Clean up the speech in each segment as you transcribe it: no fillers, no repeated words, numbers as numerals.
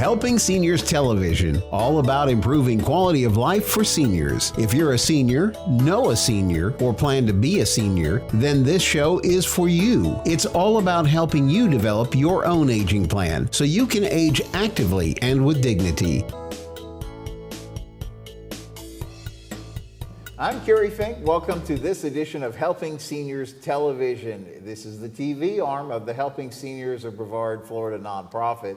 Helping Seniors Television, all about improving quality of life for seniors. If you're a senior, know a senior, or plan to be a senior, then this show is for you. It's all about helping you develop your own aging plan so you can age actively and with dignity. I'm Kerry, Fink. Welcome to this edition of Helping Seniors Television. This is the TV arm of the Helping Seniors of Brevard, Florida nonprofit.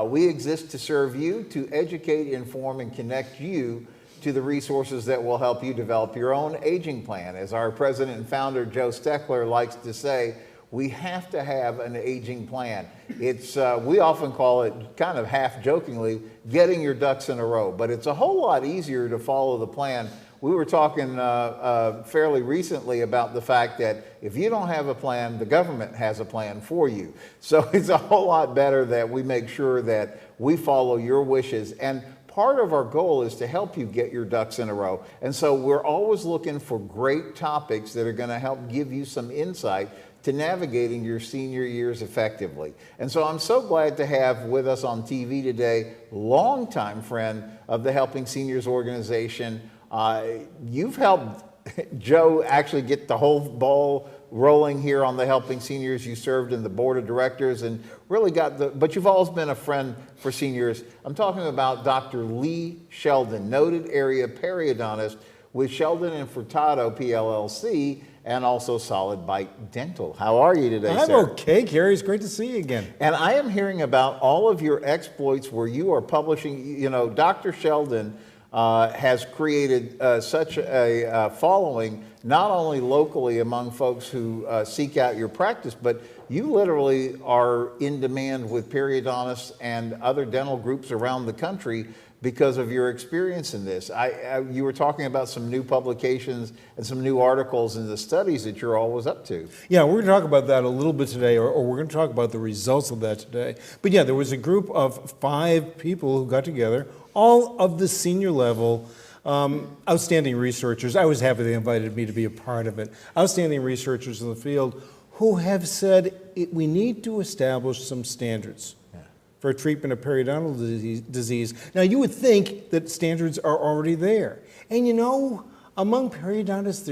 We exist to serve you, to educate, inform, and connect you to the resources that will help you develop your own aging plan. As our president and founder, Joe Steckler, likes to say, we have to have an aging plan. It's we often call it, kind of half jokingly, getting your ducks in a row, but it's a whole lot easier to follow the plan. We were talking fairly recently about the fact that if you don't have a plan, the government has a plan for you. So it's a whole lot better that we make sure that we follow your wishes. And part of our goal is to help you get your ducks in a row. And so we're always looking for great topics that are going to help give you some insight to navigating your senior years effectively. And so I'm so glad to have with us on TV today, longtime friend of the Helping Seniors organization. You've helped Joe actually get the whole ball rolling here on the Helping Seniors. You served in the board of directors and really but you've always been a friend for seniors. I'm talking about Dr. Lee Sheldon, noted area periodontist with Sheldon and Furtado PLLC and also Solid Bite Dental. How are you today, I'm sir? okay, Kerry. It's great to see you again. And I am hearing about all of your exploits where you are publishing. You know, Dr. Sheldon has created such a following, not only locally among folks who seek out your practice, but you literally are in demand with periodontists and other dental groups around the country because of your experience in this. You were talking about some new publications and some new articles and the studies that you're always up to. Yeah, we're going to talk about that a little bit today, or we're going to talk about the results of that today. But yeah, there was a group of 5 people who got together, all of the senior level, outstanding researchers. I was happy they invited me to be a part of it. Outstanding researchers in the field who have said we need to establish some standards for treatment of periodontal disease. Now, you would think that standards are already there. And you know, among periodontists,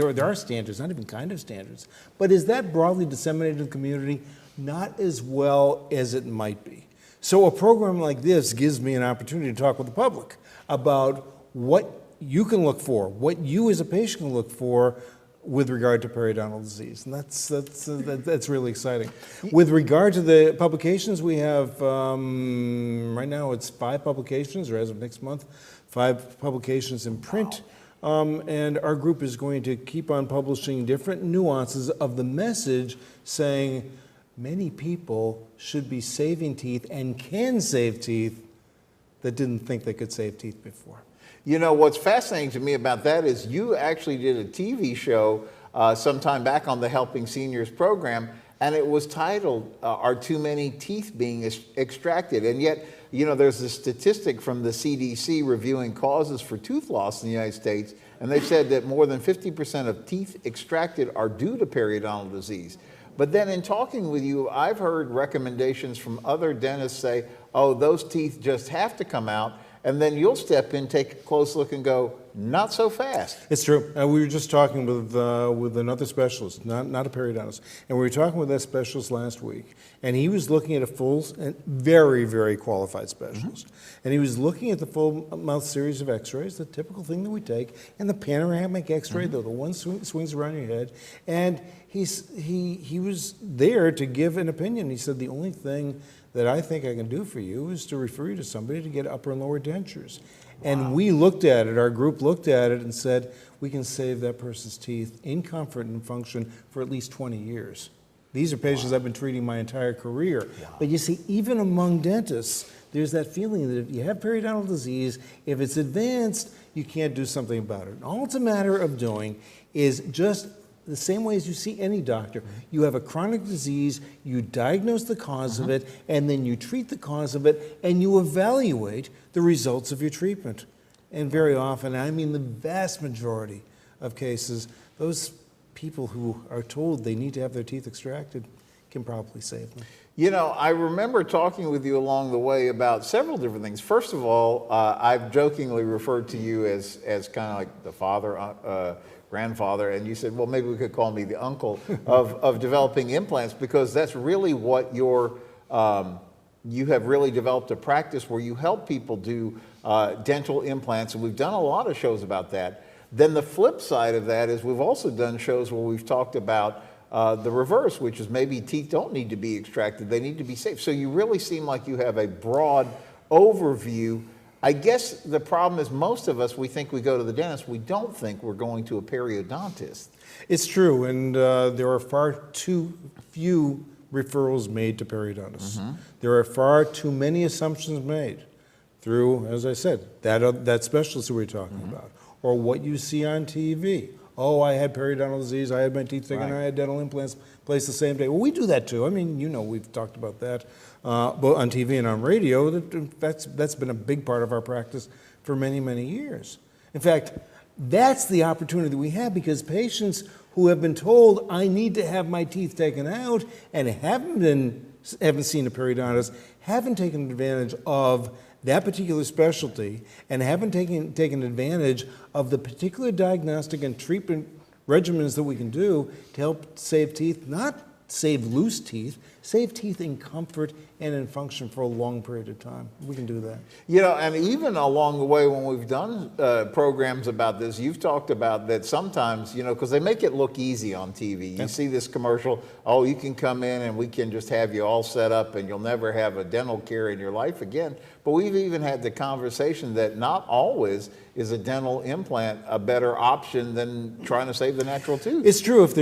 there are standards, not even kind of standards. But is that broadly disseminated in the community? Not as well as it might be. So a program like this gives me an opportunity to talk with the public about what you can look for, what you as a patient can look for with regard to periodontal disease. And that's really exciting. With regard to the publications, we have, right now it's 5 publications, or as of next month, 5 publications in print. And our group is going to keep on publishing different nuances of the message saying many people should be saving teeth and can save teeth that didn't think they could save teeth before. You know, what's fascinating to me about that is you actually did a TV show sometime back on the Helping Seniors program, and it was titled, Are Too Many Teeth Being Extracted? And yet, you know, there's a statistic from the CDC reviewing causes for tooth loss in the United States, and they said that more than 50% of teeth extracted are due to periodontal disease. But then in talking with you, I've heard recommendations from other dentists say, oh, those teeth just have to come out. And then you'll step in, take a close look and go, not so fast. It's true. We were just talking with another specialist, not a periodontist, and we were talking with that specialist last week, and he was looking at a full, and very, very qualified specialist, and he was looking at the full mouth series of x-rays, the typical thing that we take, and the panoramic x-ray, the one swings around your head, and he was there to give an opinion. He said, the only thing that I think I can do for you is to refer you to somebody to get upper and lower dentures. And we looked at it, our group looked at it and said, we can save that person's teeth in comfort and function for at least 20 years. These are patients I've been treating my entire career. But you see, even among dentists, there's that feeling that if you have periodontal disease, if it's advanced, you can't do something about it. All it's a matter of doing is just the same way as you see any doctor. You have a chronic disease, you diagnose the cause of it, and then you treat the cause of it, and you evaluate the results of your treatment. And very often, I mean the vast majority of cases, those people who are told they need to have their teeth extracted can probably save them. You know, I remember talking with you along the way about several different things. First of all, I've jokingly referred to you as kind of like the father, grandfather, and you said, well, maybe we could call me the uncle of developing implants, because that's really what you have really developed a practice where you help people do dental implants, and we've done a lot of shows about that. Then the flip side of that is we've also done shows where we've talked about the reverse, which is maybe teeth don't need to be extracted, they need to be saved. So you really seem like you have a broad overview. I guess the problem is most of us, we think we go to the dentist, we don't think we're going to a periodontist. It's true, and there are far too few referrals made to periodontists. There are far too many assumptions made through, as I said, that specialist that we're talking about, or what you see on TV. Oh, I had periodontal disease, I had my teeth taken, I had dental implants placed the same day. Well, we do that too. I mean, you know, we've talked about that both on TV and on radio. That's been a big part of our practice for many, many years. In fact, that's the opportunity that we have, because patients who have been told, I need to have my teeth taken out, and haven't seen a periodontist, haven't taken advantage of that particular specialty, and haven't taken advantage of the particular diagnostic and treatment regimens that we can do to help save teeth, not save loose teeth, save teeth in comfort and in function for a long period of time. We can do that. You know, and even along the way when we've done programs about this, you've talked about that sometimes, you know, because they make it look easy on TV. You see this commercial, oh, you can come in and we can just have you all set up and you'll never have a dental care in your life again. But we've even had the conversation that not always is a dental implant a better option than trying to save the natural tooth. It's true. If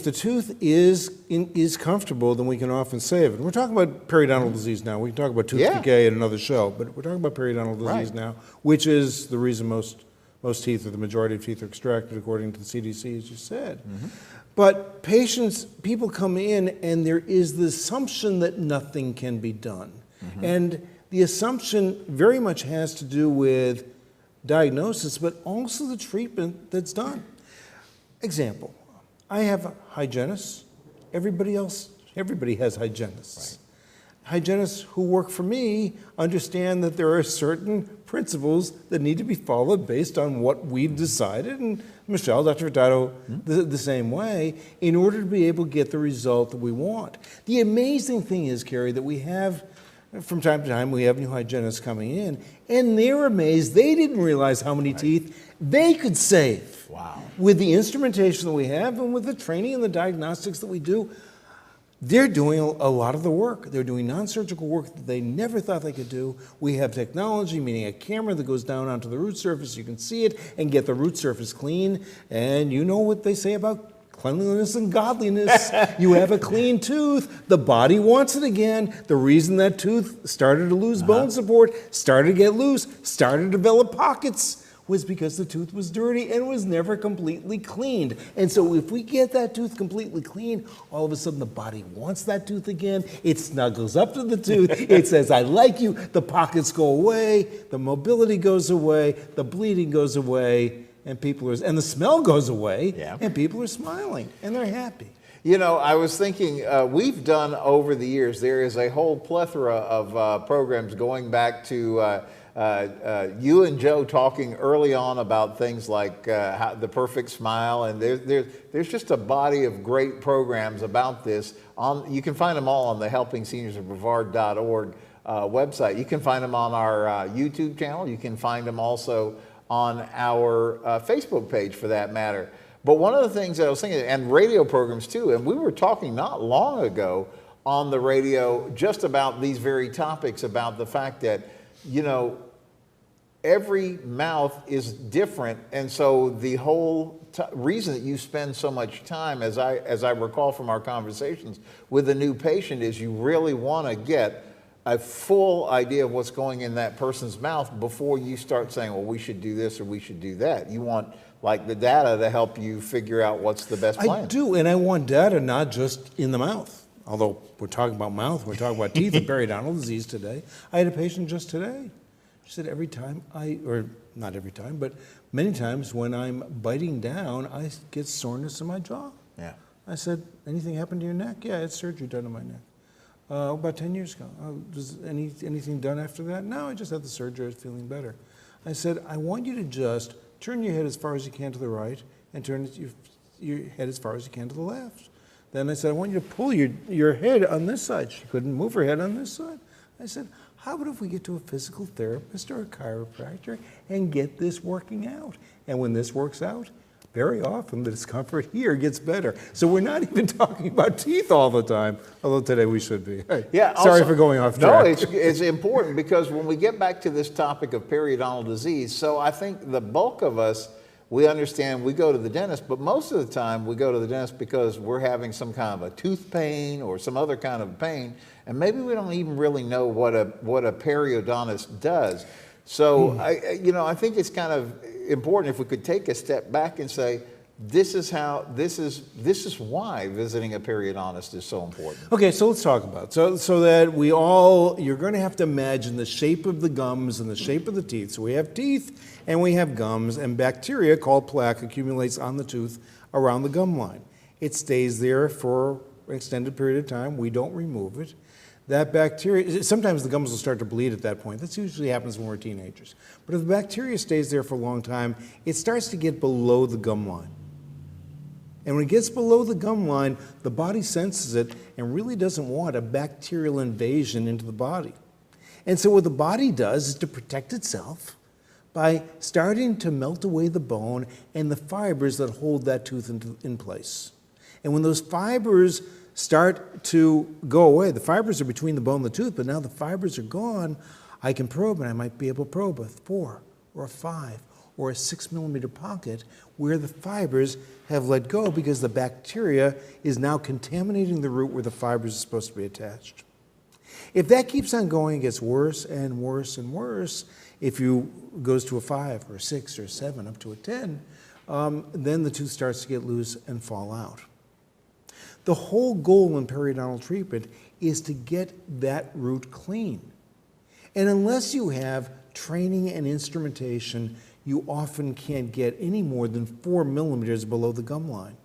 the tooth is comfortable, then we can often save it. We're talking about periodontal disease now. We can talk about tooth decay in another show, but we're talking about periodontal disease now, which is the reason most teeth, or the majority of teeth, are extracted according to the CDC, as you said. But people come in and there is the assumption that nothing can be done. And the assumption very much has to do with diagnosis, but also the treatment that's done. Example, I have hygienists. Everybody has hygienists. Hygienists who work for me understand that there are certain principles that need to be followed based on what we've decided, and Michelle, Dr. Furtado, the same way, in order to be able to get the result that we want. The amazing thing is, Kerry, that we have, from time to time, we have new hygienists coming in, and they're amazed. They didn't realize how many teeth they could save. Wow. With the instrumentation that we have and with the training and the diagnostics that we do. They're doing a lot of the work. They're doing non-surgical work that they never thought they could do. We have technology, meaning a camera that goes down onto the root surface. You can see it and get the root surface clean. And you know what they say about cleanliness and godliness. You have a clean tooth, the body wants it again. The reason that tooth started to lose bone support, started to get loose, started to develop pockets, was because the tooth was dirty and was never completely cleaned. And so if we get that tooth completely clean, all of a sudden the body wants that tooth again. It snuggles up to the tooth. It says, I like you. The pockets go away. The mobility goes away. The bleeding goes away. And the smell goes away. And people are smiling and they're happy. You know, I was thinking, we've done over the years, there is a whole plethora of programs going back to you and Joe talking early on about things like the perfect smile, and there's just a body of great programs about this. You can find them all on the helpingseniorsofbrevard.org website. You can find them on our YouTube channel. You can find them also on our Facebook page, for that matter. But one of the things that I was thinking, and radio programs too, and we were talking not long ago on the radio just about these very topics, about the fact that, you know, every mouth is different, and so the whole reason that you spend so much time, as I recall from our conversations with a new patient, is you really want to get a full idea of what's going in that person's mouth before you start saying, well, we should do this or we should do that. You want, like, the data to help you figure out what's the best plan. I do, and I want data not just in the mouth. Although we're talking about mouth, we're talking about teeth and periodontal disease today. I had a patient just today. She said every time or not every time, but many times when I'm biting down, I get soreness in my jaw. Yeah. I said, anything happened to your neck? Yeah, I had surgery done on my neck. About 10 years ago. Does anything done after that? No, I just had the surgery. I was feeling better. I said, I want you to just turn your head as far as you can to the right and turn your head as far as you can to the left. Then I said, I want you to pull your head on this side. She couldn't move her head on this side. I said, how about if we get to a physical therapist or a chiropractor and get this working out? And when this works out, very often the discomfort here gets better. So we're not even talking about teeth all the time, although today we should be. Hey, yeah, sorry also, for going off track. No, it's important because when we get back to this topic of periodontal disease, so I think the bulk of us, we understand we go to the dentist, but most of the time we go to the dentist because we're having some kind of a tooth pain or some other kind of pain, and maybe we don't even really know what a periodontist does. So I think it's kind of important if we could take a step back and say, this is why visiting a periodontist is so important. Okay, so let's talk about it. So that you're going to have to imagine the shape of the gums and the shape of the teeth. So we have teeth and we have gums, and bacteria called plaque accumulates on the tooth around the gum line. It stays there for an extended period of time. We don't remove it. That bacteria, sometimes the gums will start to bleed at that point. That usually happens when we're teenagers. But if the bacteria stays there for a long time, it starts to get below the gum line. And when it gets below the gum line, the body senses it and really doesn't want a bacterial invasion into the body. And so what the body does is to protect itself by starting to melt away the bone and the fibers that hold that tooth in place. And when those fibers start to go away, the fibers are between the bone and the tooth, but now the fibers are gone, I can probe, and I might be able to probe a 4 or a 5 or a 6 millimeter pocket where the fibers have let go because the bacteria is now contaminating the root where the fibers are supposed to be attached. If that keeps on going, it gets worse and worse and worse. If you goes to a 5 or a 6 or a 7 up to a 10, then the tooth starts to get loose and fall out. The whole goal in periodontal treatment is to get that root clean. And unless you have training and instrumentation, you often can't get any more than 4 millimeters below the gum line.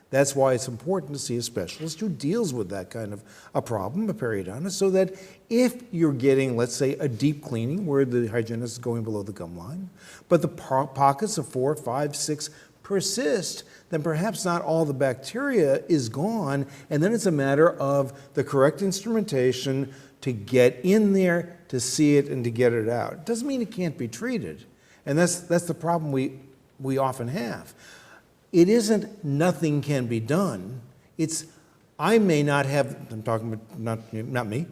That's why it's important to see a specialist who deals with that kind of a problem, a periodontist, so that if you're getting, let's say, a deep cleaning where the hygienist is going below the gum line, but the pockets of 4, 5, 6 persist, then perhaps not all the bacteria is gone, and then it's a matter of the correct instrumentation to get in there, to see it, and to get it out. It doesn't mean it can't be treated, and that's the problem we often have. It isn't nothing can be done. It's I may not have, I'm talking about not me,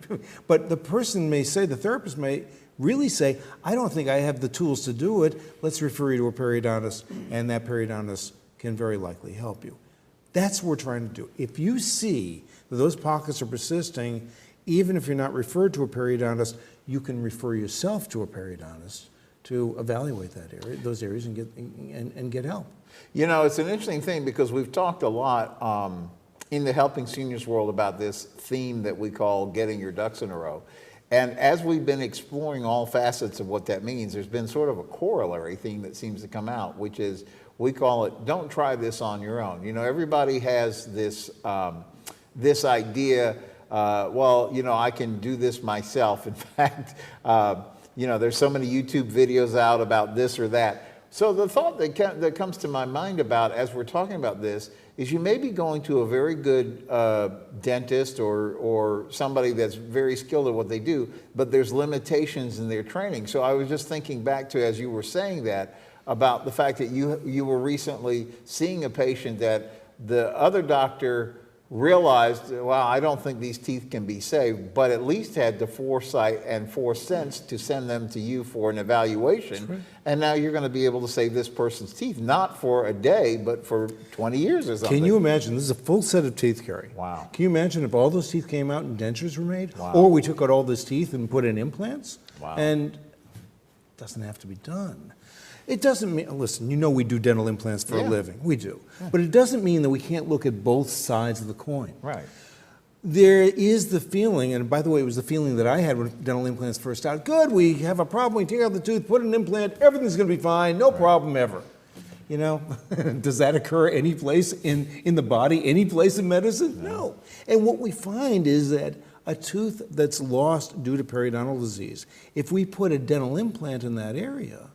but the person may say, the therapist may really say, I don't think I have the tools to do it. Let's refer you to a periodontist, and that periodontist can very likely help you. That's what we're trying to do. If you see that those pockets are persisting, even if you're not referred to a periodontist, you can refer yourself to a periodontist to evaluate those areas and get help. You know, it's an interesting thing because we've talked a lot in the helping seniors world about this theme that we call getting your ducks in a row. And as we've been exploring all facets of what that means, there's been sort of a corollary theme that seems to come out, which is we call it, don't try this on your own. You know, everybody has this, this idea, well, you know, I can do this myself. In fact, you know, there's so many YouTube videos out about this or that. So the thought that comes to my mind about as we're talking about this is you may be going to a very good dentist or somebody that's very skilled at what they do, but there's limitations in their training. So I was just thinking back to, as you were saying that, about the fact that you were recently seeing a patient that the other doctor realized, well, I don't think these teeth can be saved, but at least had the foresight and foresense to send them to you for an evaluation. Right. And now you're going to be able to save this person's teeth, not for a day, but for 20 years or something. Can you imagine? This is a full set of teeth, Kerry. Wow. Can you imagine if all those teeth came out and dentures were made? Wow. Or we took out all those teeth and put in implants? Wow. And it doesn't have to be done. It doesn't mean, listen, you know we do dental implants for a living. We do. Yeah. But it doesn't mean that we can't look at both sides of the coin. Right. There is the feeling, and by the way, it was the feeling that I had when dental implants first started. Good, we have a problem, we take out the tooth, put an implant, everything's going to be fine, no problem ever. You know, does that occur any place in the body, any place in medicine? No. And what we find is that a tooth that's lost due to periodontal disease, if we put a dental implant in that area,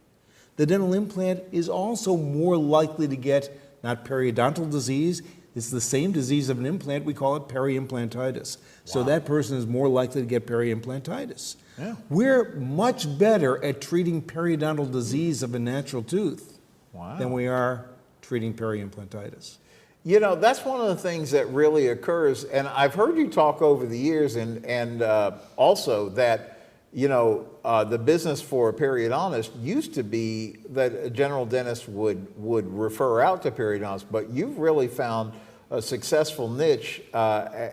the dental implant is also more likely to get not periodontal disease, it's the same disease of an implant, we call it periimplantitis. So that person is more likely to get periimplantitis. Yeah. We're much better at treating periodontal disease of a natural tooth than we are treating periimplantitis. You know, that's one of the things that really occurs, and I've heard you talk over the years, and also that, you know, the business for a periodontist used to be that a general dentist would refer out to periodontists, but you've really found a successful niche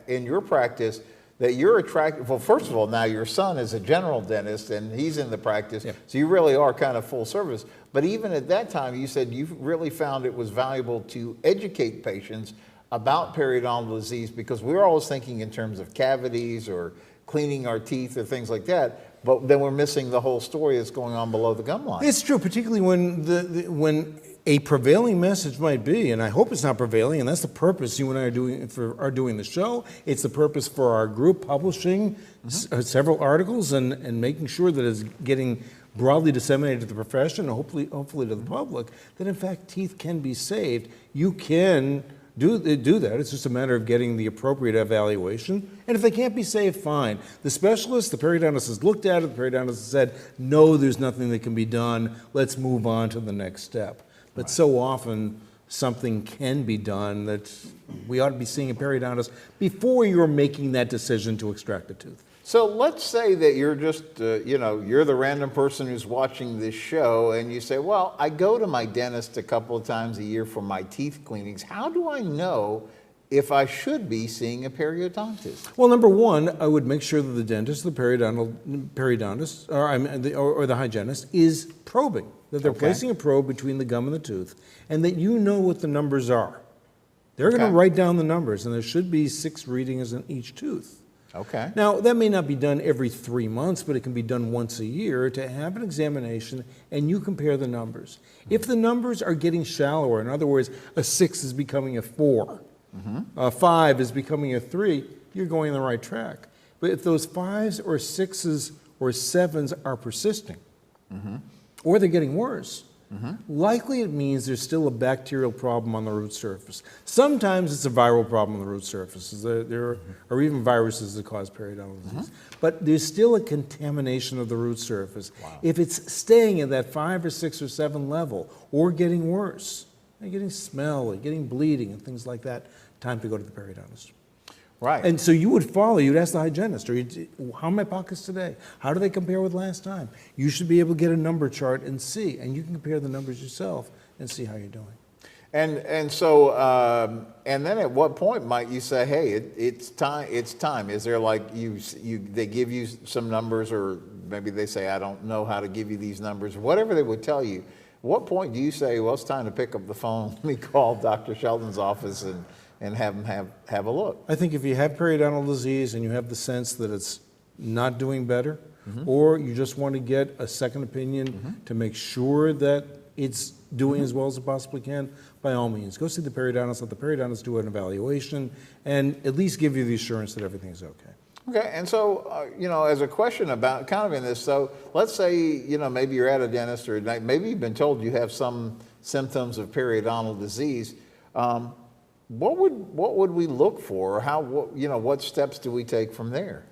in your practice that you're attracted. Well, first of all, now your son is a general dentist and he's in the practice, so you really are kind of full service. But even at that time, you said you really found it was valuable to educate patients about periodontal disease, because we're always thinking in terms of cavities or cleaning our teeth or things like that, but then we're missing the whole story that's going on below the gum line. It's true, particularly when a prevailing message might be, and I hope it's not prevailing, and that's the purpose you and I are doing the show. It's the purpose for our group publishing several articles and making sure that it's getting broadly disseminated to the profession and hopefully to the public, that in fact teeth can be saved. You can do that. It's just a matter of getting the appropriate evaluation. And if they can't be saved, fine. The specialist, the periodontist, has looked at it. The periodontist has said, no, there's nothing that can be done. Let's move on to the next step. But so often something can be done that we ought to be seeing a periodontist before you're making that decision to extract a tooth. So let's say that you're just, you know, you're the random person who's watching this show and you say, well, I go to my dentist a couple of times a year for my teeth cleanings. How do I know if I should be seeing a periodontist? Well, number one, I would make sure that the dentist, the periodontist, or the hygienist is probing, that they're placing a probe between the gum and the tooth, and that you know what the numbers are. They're going to write down the numbers, and there should be 6 readings in each tooth. Okay. Now, that may not be done every 3 months, but it can be done once a year to have an examination and you compare the numbers. If the numbers are getting shallower, in other words, a 6 is becoming a 4, a 5 is becoming a 3, you're going on the right track. But if those 5s or 6s or 7s are persisting, or they're getting worse, likely it means there's still a bacterial problem on the root surface. Sometimes it's a viral problem on the root surfaces. There are even viruses that cause periodontal disease. But there's still a contamination of the root surface. If it's staying at that 5 or 6 or 7 level, or getting worse, getting smelly, getting bleeding, and things like that, time to go to the periodontist. Right. And so you'd ask the hygienist, how are my pockets today? How do they compare with last time? You should be able to get a number chart and see, and you can compare the numbers yourself and see how you're doing. And so, and then at what point might you say, hey, it's time? Is there like, they give you some numbers, or maybe they say, I don't know how to give you these numbers, whatever they would tell you. What point do you say, well, it's time to pick up the phone, let me call Dr. Sheldon's office and have them have a look? I think if you have periodontal disease and you have the sense that it's not doing better, or you just want to get a second opinion to make sure that it's doing as well as it possibly can, by all means, go see the periodontist, let the periodontist do an evaluation, and at least give you the assurance that everything's okay. Okay, and so, you know, as a question about kind of in this, so let's say, you know, maybe you're at a dentist, or maybe you've been told you have some symptoms of periodontal disease. What would we look for, or what steps do we take from there?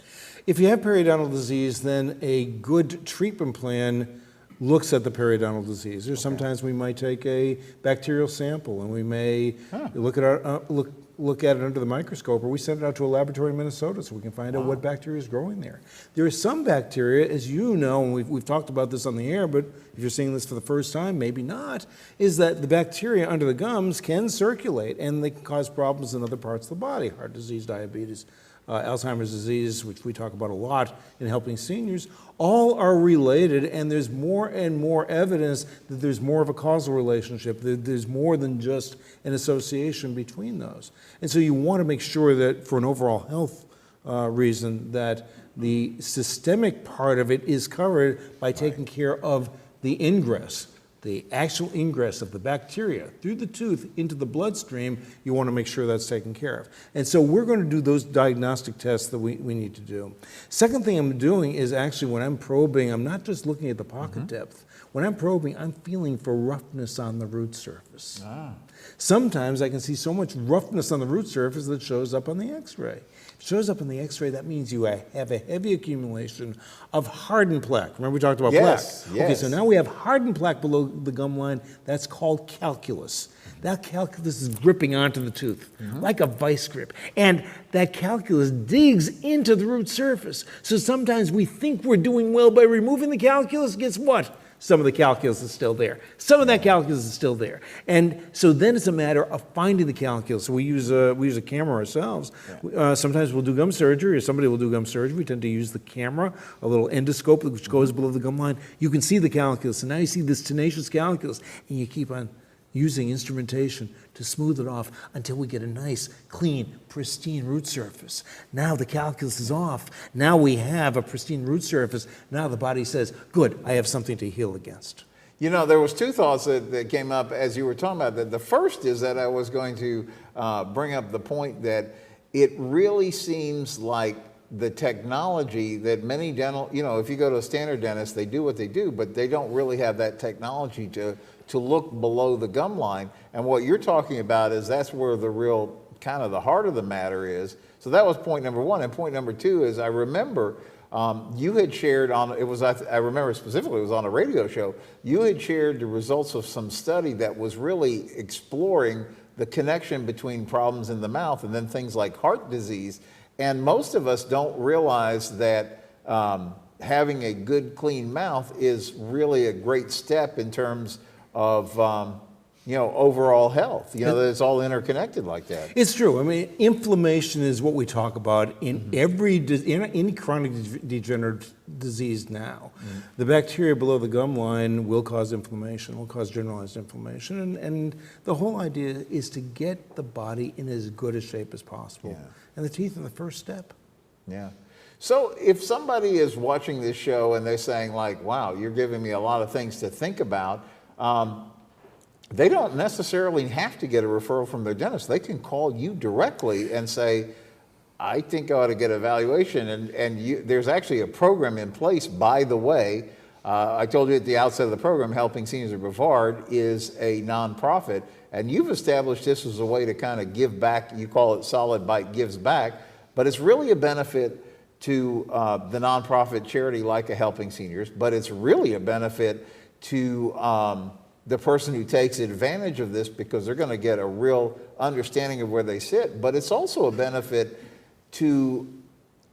If you have periodontal disease, then a good treatment plan looks at the periodontal disease. Or sometimes we might take a bacterial sample and we may look at it under the microscope, or we send it out to a laboratory in Minnesota so we can find out what bacteria is growing there. There is some bacteria, as you know, and we've talked about this on the air, but if you're seeing this for the first time, maybe not, is that the bacteria under the gums can circulate and they can cause problems in other parts of the body, heart disease, diabetes, Alzheimer's disease, which we talk about a lot in helping seniors. All are related, and there's more and more evidence that there's more of a causal relationship, that there's more than just an association between those. And so you want to make sure that, for an overall health reason, that the systemic part of it is covered by taking care of the ingress, the actual ingress of the bacteria through the tooth into the bloodstream, you want to make sure that's taken care of. And so we're going to do those diagnostic tests that we need to do. Second thing I'm doing is actually when I'm probing, I'm not just looking at the pocket depth. When I'm probing, I'm feeling for roughness on the root surface. Sometimes I can see so much roughness on the root surface that shows up on the x-ray. Shows up in the x-ray, that means you have a heavy accumulation of hardened plaque. Remember we talked about plaque? Yes. Okay, so now we have hardened plaque below the gum line. That's called calculus. That calculus is gripping onto the tooth like a vice grip. And that calculus digs into the root surface. So sometimes we think we're doing well by removing the calculus. Guess what? Some of the calculus is still there. Some of that calculus is still there. And so then it's a matter of finding the calculus. So we use a camera ourselves. Sometimes we'll do gum surgery, or somebody will do gum surgery. We tend to use the camera, a little endoscope which goes below the gum line. You can see the calculus, and now you see this tenacious calculus, and you keep on using instrumentation to smooth it off until we get a nice, clean, pristine root surface. Now the calculus is off. Now we have a pristine root surface. Now the body says, good, I have something to heal against. You know, there was two thoughts that came up as you were talking about that. The first is that I was going to bring up the point that it really seems like the technology that many dental, you know, if you go to a standard dentist, they do what they do, but they don't really have that technology to look below the gum line. And what you're talking about is that's where the real kind of the heart of the matter is. So that was point number one. And point number two is I remember you had shared on, I remember specifically it was on a radio show, you had shared the results of some study that was really exploring the connection between problems in the mouth and then things like heart disease. And most of us don't realize that having a good, clean mouth is really a great step in terms of you know, overall health. You know, that it's all interconnected like that. It's true. I mean, inflammation is what we talk about in any chronic degenerative disease now. The bacteria below the gum line will cause inflammation, will cause generalized inflammation, and the whole idea is to get the body in as good a shape as possible. And the teeth are the first step. Yeah. So if somebody is watching this show and they're saying like, wow, you're giving me a lot of things to think about, they don't necessarily have to get a referral from their dentist. They can call you directly and say, I think I ought to get evaluation. And there's actually a program in place, by the way. I told you at the outset of the program, Helping Seniors of Brevard is a nonprofit. And you've established this as a way to kind of give back. You call it Solid Bite Gives Back. But it's really a benefit to the nonprofit charity like a Helping Seniors. But it's really a benefit to the person who takes advantage of this because they're going to get a real understanding of where they sit. But it's also a benefit to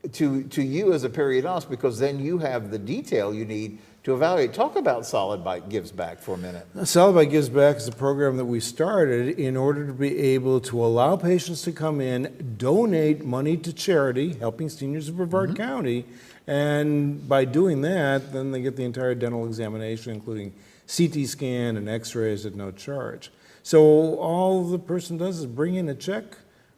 you as a periodontist because then you have the detail you need to evaluate. Talk about Solid Bite Gives Back for a minute. Solid Bite Gives Back is a program that we started in order to be able to allow patients to come in, donate money to charity, Helping Seniors of Brevard County, and by doing that, then they get the entire dental examination, including CT scan and x-rays at no charge. So all the person does is bring in a check,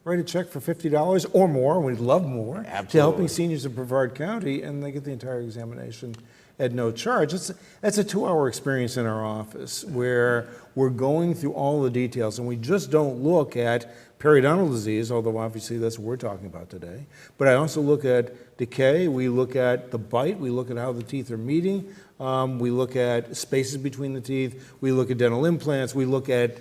write a check for $50 or more, we'd love more, to Helping Seniors of Brevard County, and they get the entire examination at no charge. That's a 2-hour experience in our office where we're going through all the details, and we just don't look at periodontal disease, although obviously that's what we're talking about today. But I also look at decay, we look at the bite, we look at how the teeth are meeting, we look at spaces between the teeth, we look at dental implants, we look at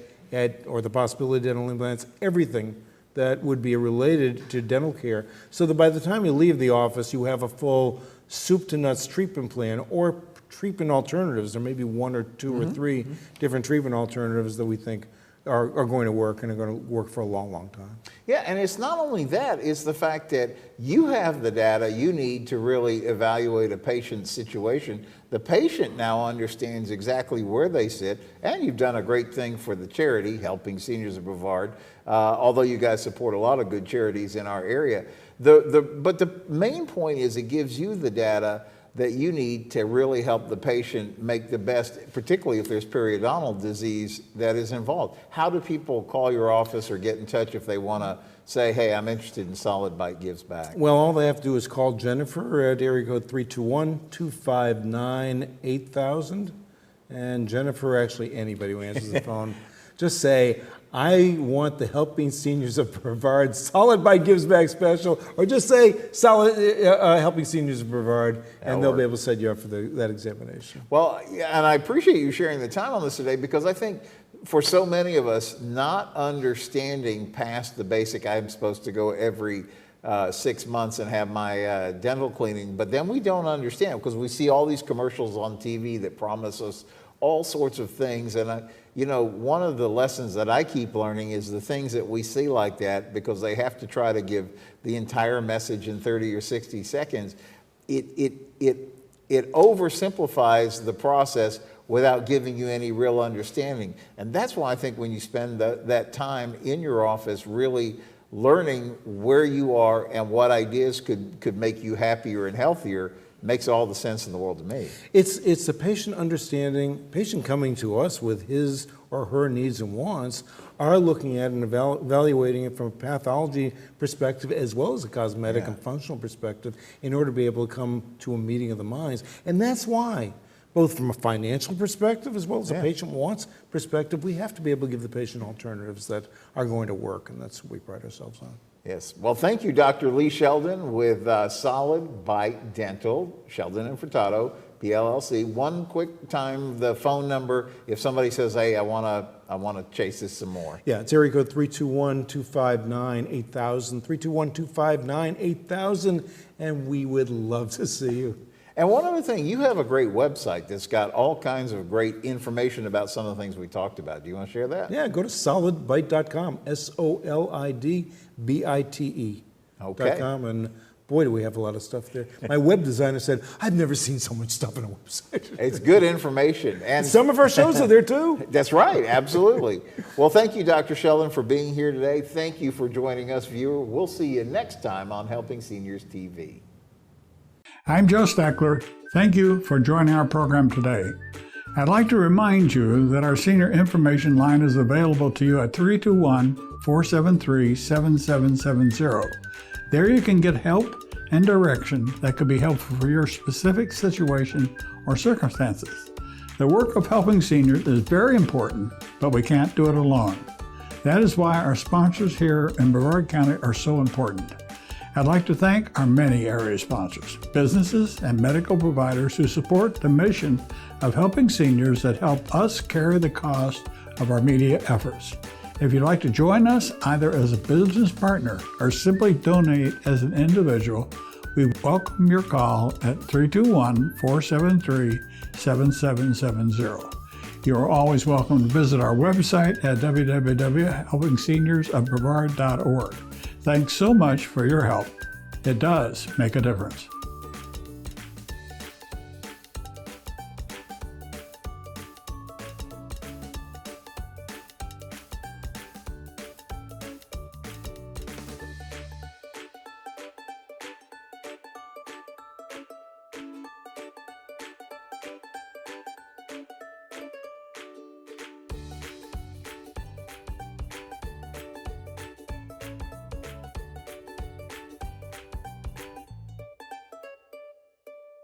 or the possibility of dental implants, everything that would be related to dental care, so that by the time you leave the office, you have a full soup to nuts treatment plan or treatment alternatives. There may be 1 or 2 or 3 different treatment alternatives that we think are going to work and are going to work for a long, long time. Yeah, and it's not only that, it's the fact that you have the data you need to really evaluate a patient's situation. The patient now understands exactly where they sit, and you've done a great thing for the charity, Helping Seniors of Brevard, although you guys support a lot of good charities in our area. But the main point is it gives you the data that you need to really help the patient make the best, particularly if there's periodontal disease that is involved. How do people call your office or get in touch if they want to say, hey, I'm interested in Solid Bite Gives Back? Well, all they have to do is call Jennifer at area code 321-259-8000. and Jennifer, actually anybody who answers the phone, just say, I want the Helping Seniors of Brevard Solid Bite Gives Back Special, or just say Solid Helping Seniors of Brevard, and they'll be able to set you up for that examination. Well, yeah, and I appreciate you sharing the time on this today, because I think for so many of us, not understanding past the basic, I'm supposed to go every 6 months and have my dental cleaning, but then we don't understand because we see all these commercials on TV that promise us all sorts of things. And one of the lessons that I keep learning is the things that we see like that, because they have to try to give the entire message in 30 or 60 seconds. It oversimplifies the process without giving you any real understanding. And that's why I think when you spend that time in your office really learning where you are and what ideas could make you happier and healthier, makes all the sense in the world to me. It's the patient understanding, patient coming to us with his or her needs and wants, are looking at and evaluating it from a pathology perspective as well as a cosmetic and functional perspective in order to be able to come to a meeting of the minds. And that's why, both from a financial perspective as well as a patient wants perspective, we have to be able to give the patient alternatives that are going to work, and that's what we pride ourselves on. Yes. Well, thank you, Dr. Lee Sheldon with Solid Bite Dental, Sheldon and Furtado, PLLC. One quick time, the phone number, if somebody says, hey, I want to chase this some more. Yeah, it's area code 321-259-8000, 321-259-8000, and we would love to see you. And one other thing, you have a great website that's got all kinds of great information about some of the things we talked about. Do you want to share that? Yeah, go to solidbite.com, solidbite.com, and boy, do we have a lot of stuff there. My web designer said, I've never seen so much stuff on a website. It's good information. And some of our shows are there too. That's right, absolutely. Well, thank you, Dr. Sheldon, for being here today. Thank you for joining us, viewer. We'll see you next time on Helping Seniors TV. I'm Joe Steckler. Thank you for joining our program today. I'd like to remind you that our senior information line is available to you at 321-473-7770. There you can get help and direction that could be helpful for your specific situation or circumstances. The work of helping seniors is very important, but we can't do it alone. That is why our sponsors here in Brevard County are so important. I'd like to thank our many area sponsors, businesses, and medical providers who support the mission of helping seniors that help us carry the cost of our media efforts. If you'd like to join us either as a business partner or simply donate as an individual, we welcome your call at 321-473-7770. You are always welcome to visit our website at www.helpingseniorsofbrevard.org. Thanks so much for your help. It does make a difference.